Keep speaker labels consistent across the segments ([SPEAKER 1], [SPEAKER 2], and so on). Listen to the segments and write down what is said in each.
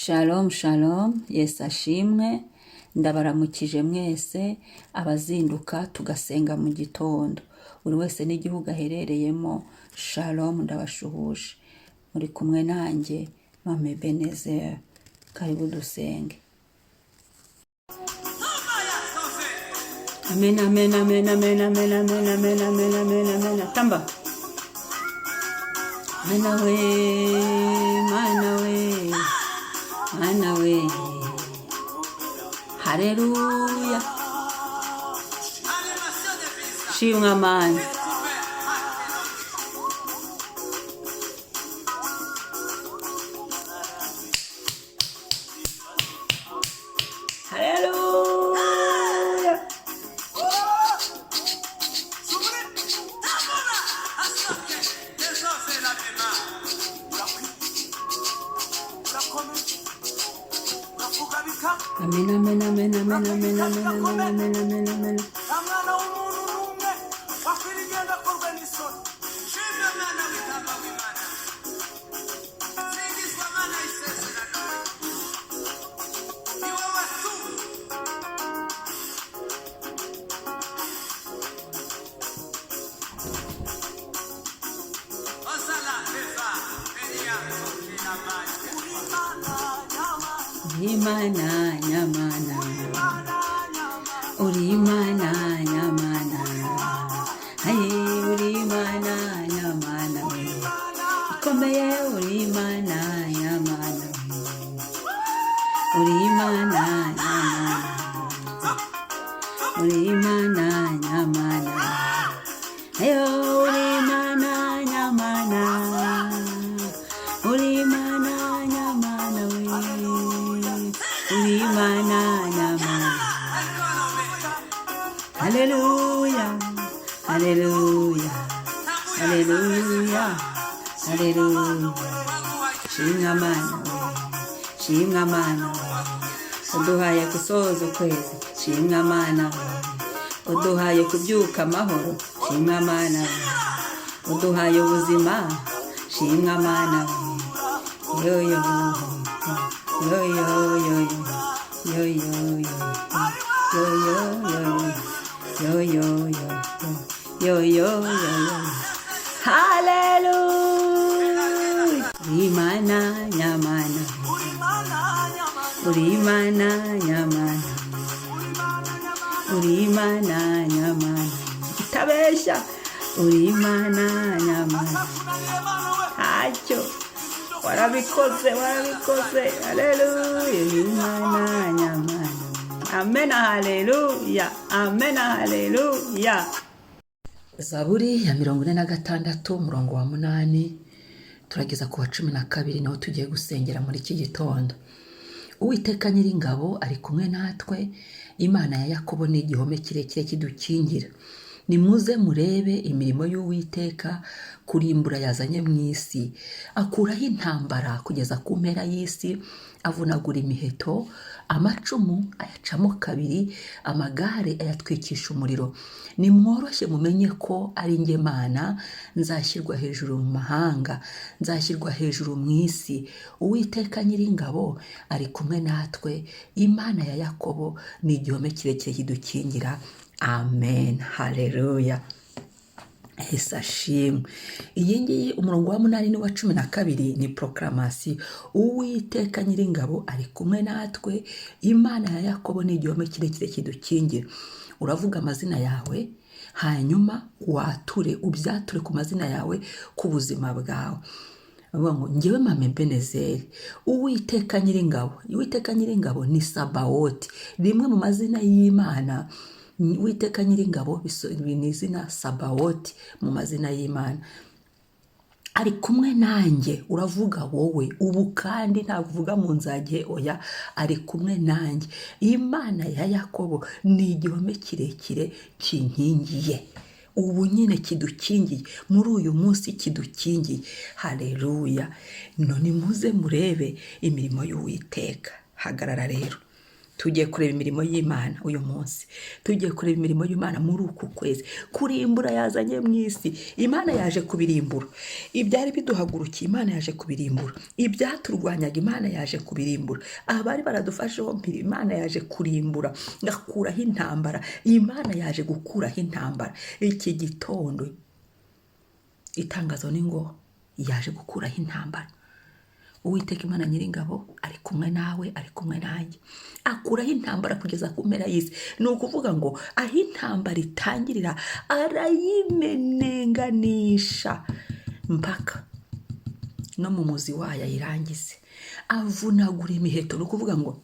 [SPEAKER 1] Shalom shalom, Yesu ashimwe, ndabaramukije mwese abazinduka tugasenga mu gitondo, buri wese n'igihugu aherereyemo. Shalom, ndabashuhuje, muri kumwe nanjye Mame Ebenezer. Karibu dusenge. Amen amen amen amen amen amen amen amen amen amen. Tamba mana we, mana we, mana we. Haleluya, shimwa mana. Haleluya. Amen amen amen amen amen amen amen amen amen amen. Urimana nyamana, urimana nyamana, haye urimana nyamana, ikomeye urimana nyamana, urimana nyamana, urimana nyamana, hayo urimana nyamana, urimana nyamana we. Urimana nyamana. Hallelujah, hallelujah, hallelujah, hallelujah. Shimwa mana we, shimwa mana we, uduhaye gusoza ukwezi. Shimwa mana we, uduhaye kubyuka amahoro. Shimwa mana we, uduhaye ubuzima. Shimwa mana we, yo yo yo yo yo yo yo yo yo yo yo yo yo. Hallelujah. Urimana nyamana, urimana nyamana, urimana nyamana, itabesha. Urimana nyamana, hacyo warabikoze, warabikoze. Haleluya, urimana nyamana. Amen, haleluya, amen, haleluya. Zaburi ya 46 umurongo wa 8 turageza ku wa 12 naho tugiye gusengera muri iki gitondo. Uwiteka Nyiringabo ari kumwe natwe, Imana ya Yakobo ni igihome kirekire kidukingira. Nimuze murebe imirimo y'Uwiteka, kurimbura yazanye mu isi. Akuraho intambara kugeza ku mpera y'isi, avunagura imiheto, amacumu ayacamo kabiri, amagare ayatwikisha umuriro. Nimworoshye mumenye ko ari njye Mana, nzashyirwa hejuru mu mahanga, nzashyirwa hejuru mu isi. Uwiteka Nyiringabo ari kumwe natwe, Imana ya Yakobo ni igihome kirekire kidukingira. Amen, haleluya. Yesu ashimwe. Iyi ngiyi umurongo wa 8 n'uwa 12 ni proclamation. Uwiteka Nyiringabo ari kumwe natwe, Imana ya Yakobo ni igihome kirekire kidukingira. Uravuga amazina yawe, hanyuma wature, ubyature ku mazina yawe, ku buzima bwawe. Ngo njyewe Mame Ebenezer, Uwiteka Nyiringabo. Uwiteka Nyiringabo ni Sabaoti, rimwe mu mazina y'Imana. Uwiteka Nyiringabo ni izina Sabaoti mu mazina y'Imana. Ari kumwe nanjye. Uravuga wowe ubu kandi ntabwo uvuga mu nzage, oya, ari kumwe nanjye. Imana ya Yakobo ni igihome kirekire kinkingiye. Ubu nyine kidukingiye, muri uyu munsi kidukingiye. Haleluya. None muze murebe imirimo y'Uwiteka. Hagarara rero, tugiye kureba imirimo y'Imana uyu munsi, tugiye kureba imirimo y'Imana muri uku kwezi. Kurimbura yazanye mu isi, Imana yaje kubirimbura. Ibyari biduhagurukiye Imana yaje kubirimbura, ibyaturwanyaga Imana yaje kubirimbura, abari baradufasheho mpiri Imana yaje kurimbura, ngakuraho intambara. Imana yaje gukuraho intambara. Iki gitondo itangazo ni ngo yaje gukuraho intambara. Uwiteka Imana Nyiringabo ari kumwe nawe, ari kumwe nanjye, akuraho intambara kugeza ku mpera y'isi. Ni ukuvuga ngo aho intambara itangirira arayimenenganisha mpaka no mu muzi wayo ayirangize, avunagura imiheto. Ni ukuvuga ngo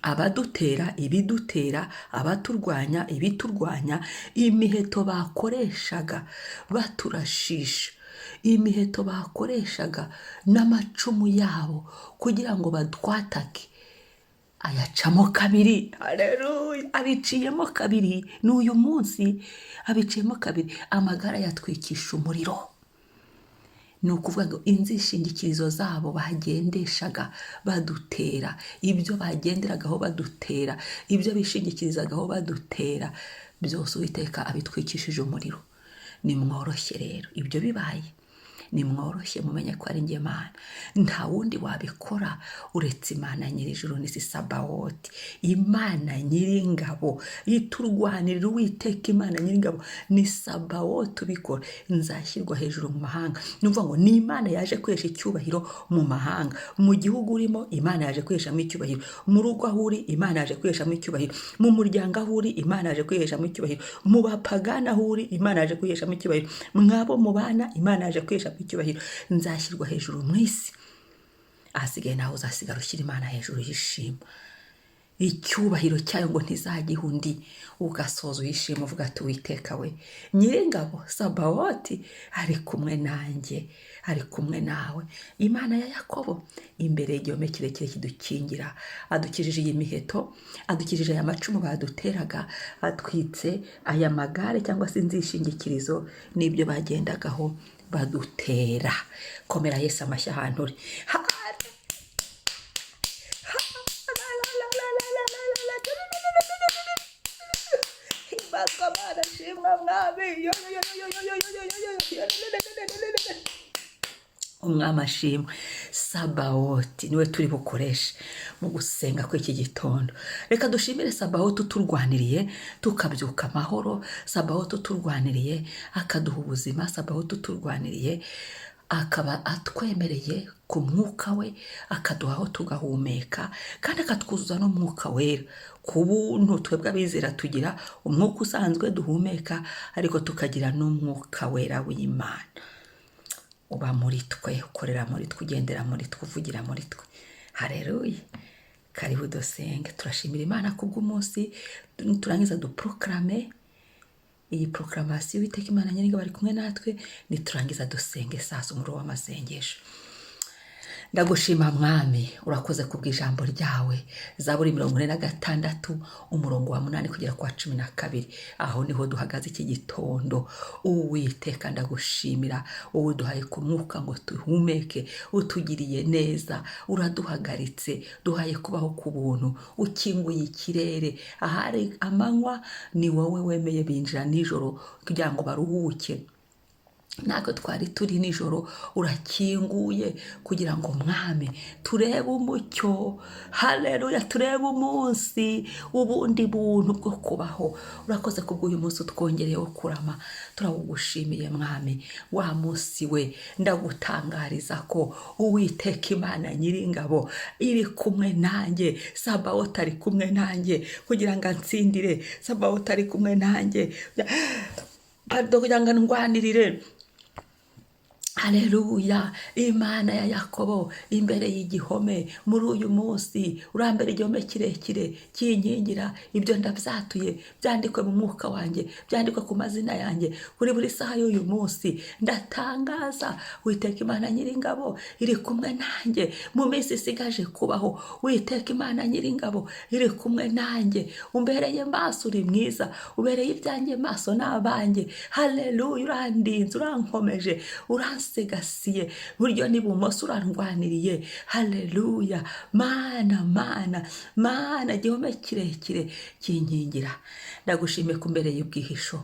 [SPEAKER 1] abadutera, ibidutera, abaturwanya, ibiturwanya, imiheto bakoreshaga baturashisha, imiheto bakoreshaga n'amacumu yabo kugira ngo badwatake, ayacamo kabiri. Haleluya! Abiciyemo kabiri. N'uyu munsi abiciyemo kabiri. Amagara yatwikisha umuriro. Ni ukuvuga ngo inzishingikirizo zabo bagendeshaga badutera, ibyo bagenderagaho badutera, ibyo bishingikirizagaho badutera, byose Uwiteka abitwikishije umuriro. Nimworoshye rero, ibyo bibaye nimworoshye, mumenye ko ari njye Mana, nta wundi wabikora uretse Imana Nyirijuru n'isi, Sabaoti, Imana Nyiringabo iturwanirira. Uwiteka Imana Nyiringabo ni Sabaoti ubikora. Nzashyirwa hejuru mu mahanga. Numva ngo ni Imana yaje kwesha icyubahiro mu mahanga. Mu gihugu urimo Imana yaje kweshamo icyubahiro, mu rugo aho uri Imana yaje kweshamo icyubahiro, mu muryango aho uri Imana yaje kweshamo icyubahiro, mu bapagana aho uri Imana yaje kweshamo icyubahiro, mwabo mu bana Imana yaje kweshamo icyubahiro. Nzashyirwa hejuru mu isi. Ahasigaye nawe uzasigara ushyira Imana hejuru y'ishima. Icyubahiro cyayo ngo ntizagiha undi, ugasoza uyishima uvuga ati Uwiteka we Nyiringabo Sabaoti ari kumwe nanjye, ari kumwe nawe. Imana ya Yakobo imbere y'igihome kirekire kidukingira, adukijije iyi miheto, adukijije aya macumu baduteraga, atwitse aya magare cyangwa se inzishingikirizo n'ibyo bagendagaho badutera. Komera Yesu amashyi ahantu uri. Umwami ashimwe. Sabaoti niwe turi bukoreshe mu gusenga kw'iki gitondo. Reka dushimire Sabaoti uturwaniriye tukabyuka amahoro, Sabaoti uturwaniriye akaduha ubuzima, Sabaoti uturwaniriye akaba atwemereye ku mwuka we, akaduhaho tugahumeka, kandi akatwuzuza n'umwuka wera. Ku buntu twebwe abizera tugira umwuka usanzwe duhumeka, ariko tukagira n'umwuka wera w'Imana. Uba muri twe, ukorera muri twe, ugendera muri twe, uvugira muri twe. Haleluya! Karibu dusenge. Turashimira Imana kubw'umunsi, turangiza duproklame iyi proklamasiyo. Uwiteka Imana Nyiringabo ari kumwe natwe. Niturangiza dusenge sasa umuro w'amasengesho. Ndagushima Mwami, urakoze kubw'ijambo ryawe. Zaburi 46 umurongo wa 8 kugera kwa 12. Aho niho duhagaze iki gitondo. Uwiteka ndagushimira, wowe duhaye ku mwuka ngo tuhumeke, utugiriye neza, uraduhagaritse, duhaye kubaho ku buntu, ukinguye ikirere. Ahari amanywa ni wowe wemeye binjira nijoro kugira ngo baruhuke. Nako twari turi nijoro urakinguye kugira ngo Mwami turebe umucyo. Haleluya! Turebe umunsi ubundi buntu bwo kubaho. Urakoze kubw'uyu munsi utwongereyeho kurama. Turawugushimiye Mwami. Wa munsi we ndagutangariza ko Uwiteka Imana Nyiringabo iri kumwe nanjye, Sabaoti ari kumwe nanjye kugira ngo ansindire, Sabaoti ari kumwe nanjye kugira ngo ndwanirire. Haleluya! Imana ya Yakobo imbere y'igihome muri uyu munsi, urambere igihome kirekire kinkingira. Ibyo ndabyatuye byandikwe mu mwuka wanjye, byandikwe ku mazina yanjye. Kuri buri saha y'uyu munsi ndatangaza Uwiteka Imana Nyiringabo iri kumwe nanjye mu minsi isigaje kubaho. Uwiteka Imana Nyiringabo iri kumwe nanjye. Umbereye maso, uri mwiza, ubereye ibyanjye maso n'abanjye. Haleluya! Urandinze, urankomeje, uransigasiye buryo n'ibumoso, urandwaniriye. Haleluya. Mana igihome kirekire kinkingira. Ndagushimiye ku mbere y'ubwihisho,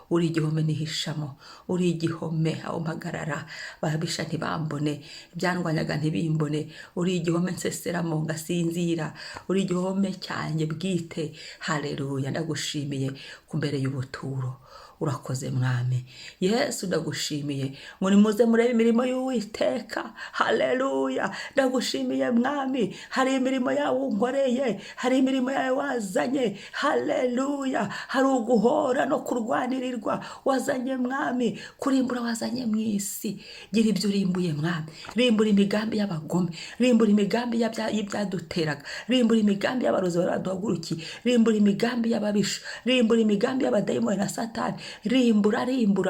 [SPEAKER 1] uri igihome nihishamo, uri igihome aho mpagarara babisha ntibambone, byandwanyaga ntibimbone, uri igihome nseseramo ngasinzira, uri igihome cyanjye bwite. Haleluya. Ndagushimiye ku mbere y'ubuturo, urakoze mwami Yesu. Ndagushimiye ngo nimuze murebe imirimo y'Uwiteka. Haleluya. Ndagushimiye mwami, hari imirimo yawe unkoreye, hari imirimo yawe wazanye. Haleluya. hari uguhora no kurwanirirwa wazanye mwami, kurimbura wazanye mu isi. Gira ibyo urimbuye mwami, rimbura imigambi y'abagome, rimbura imigambi y'ibyaduteraga, rimbura imigambi y'abarozi baraduhagurukiye, rimbura imigambi y'ababisha, rimbura imigambi y'abadayimoni na Satani. Rimbura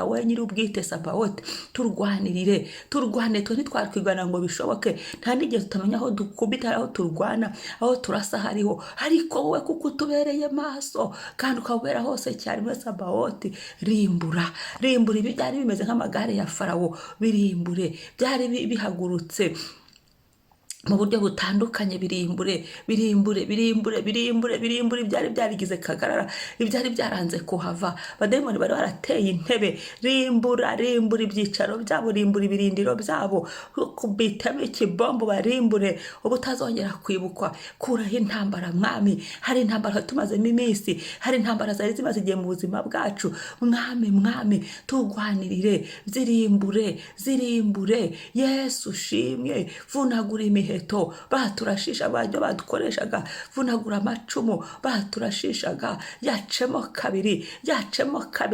[SPEAKER 1] we nyiri ubwite Sabaoth. Turwanire twe ntitwakwigana ngo bishoboke, nta n'igihe tutamenya aho dukubita, aho turwana, aho turasa hariho, ariko wowe kuko utubereye maso kandi ukabera hose cyane muri Sabaoth. Rimbura ibi byari bimeze nk'amagare ya Farawo, birimbure. Byari bihagurutse mu buryo butandukanye, birimbure ibyari byarigize kagarara, ibyari byaranze kuhava. Abadayimoni bari barateye intebe. Rimbura ibyicaro byabo, rimbura ibirindiro byabo, kubitamo ikibombo barimbure, ubutazongera kwibukwa. Kuraho intambara mwami, hari intambara tumazemo iminsi, hari intambara zari zimaze igihe mu buzima bwacu mwami, turwanirire, zirimbure. Yesu shimwe. Vunagura imiheto baturashisha, abajya badukoreshaga, vunagura amacumu baturashishaga, yacemo kabiri,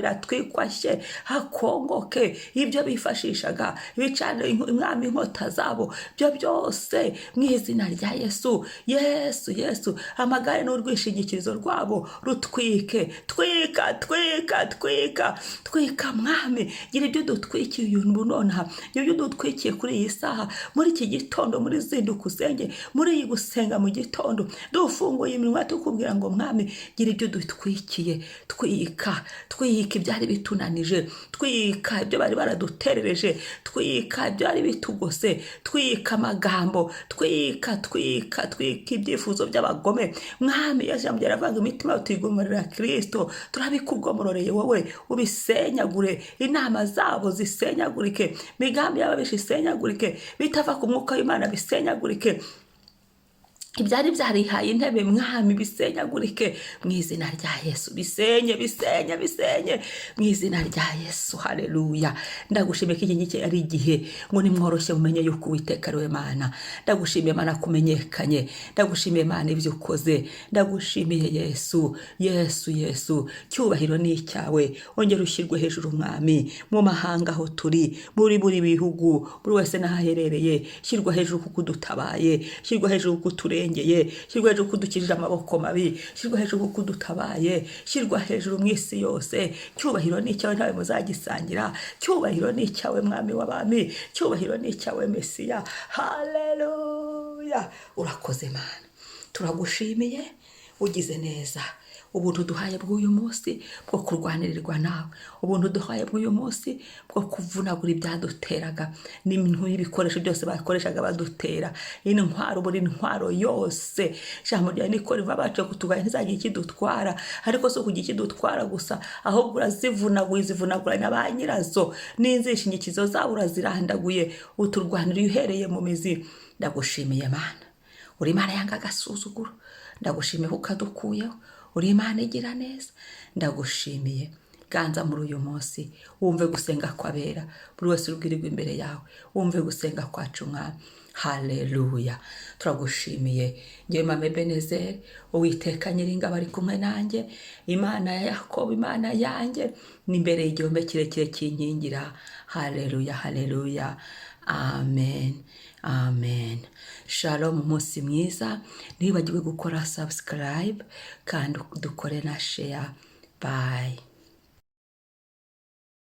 [SPEAKER 1] atwikwashye, hakongoke ibyo bifashishaga, bicana umwami inkota zabo, byo byose mu izina rya Yesu. Amagare n'urwishingikirizo rwabo rutwike, twika mwami. Gira ibyo dutwikiye uyu nonaha, ibyo dutwikiye kuri iyi saha, muri iki gitondo, muri zinduka usenge, muri iyi gusenga mu gitondo, dufunguye iminwa tukubwira ngo mwami, gira ibyo dutwikiye. Twika ibyari bitunanije, twika ibyo bari baraduterereje, twika ibyo bari bitugose, twika amagambo, twika ibyifuzo by'abagome mwami. Ijambo ryaravuga imitima tuyigomorera Kristo, turabikugomororeye wowe, ubisenyagure. Inama zabo zisenyagurike, migambi y'ababisha isenyagurike, bitava ku mwuka w'Imana bisenyagurike. Ibyari byarihaye intebe mwami bisenyagurike mu izina rya Yesu. Bisenye mu izina rya Yesu. Haleluya. Ndagushimiye ko iki ngiki ari igihe ngo nimworoshye mumenye yuko Uwiteka ari we Mana. Ndagushimiye Mana kumenyekanye, ndagushimiye Mana ibyo ukoze, ndagushimiye Yesu. Cyubahiro ni icyawe, ongera ushyirwe hejuru mwami. Mu mahanga aho turi, muri bihugu, buri wese nahaherereye, shyirwa hejuru kuko udutabaye, shyirwa hejuru kuko uturengeye, shyirwa hejuru kudukirira amaboko mabi, shyirwa hejuru kudutabaye, shyirwa hejuru mu isi yose. Cyubahiro ni icyawe, ntawe muzagisangira. Cyubahiro ni icyawe mwami w'abami, cyubahiro ni icyawe Mesiya. Haleluya. Urakoze Mana, turagushimiye, ugize neza. Ubuntu duhaye bw'uyu munsi bwo kurwanirirwa nawe, ubuntu duhaye bw'uyu munsi bwo kuvunagura ibyaduteraga, n'ibintu y'ibikoresho byose bakoreshaga badutera, intwaro, buri ntwaro yose. Ijambo ryawe niko riva, bacu kutugaya ntizagire ikidutwara, ariko so kugira ikidutwara gusa, ahubwo urazivunagura na ba nyirazo, n'inzishingikizo zabo urazirandaguye, uturwanira uhereye mu mizi. Ndagushimiye Mana, uri Imana yanga agasuzuguro. Ndagushimiye ukadukuyeho, uri Imana igira neza. Ndagushimiye, ganza muri uyu munsi, wumve gusenga kwabera, buri wese urubwirirwa imbere yawe, wumve gusenga kwacu mwami. Haleluya. Turagushimiye ngewe Mama Ebenezer, Uwiteka Nyiringabo ari kumwe nanjye, Imana ya Yakobo, Imana yanjye, n'imbere y'igihome kirekire kinkingira. Haleluya. Amen. Shalom, umunsi mwiza. Ntiwibagirwe gukora subscribe kandi dukore na share. Bye.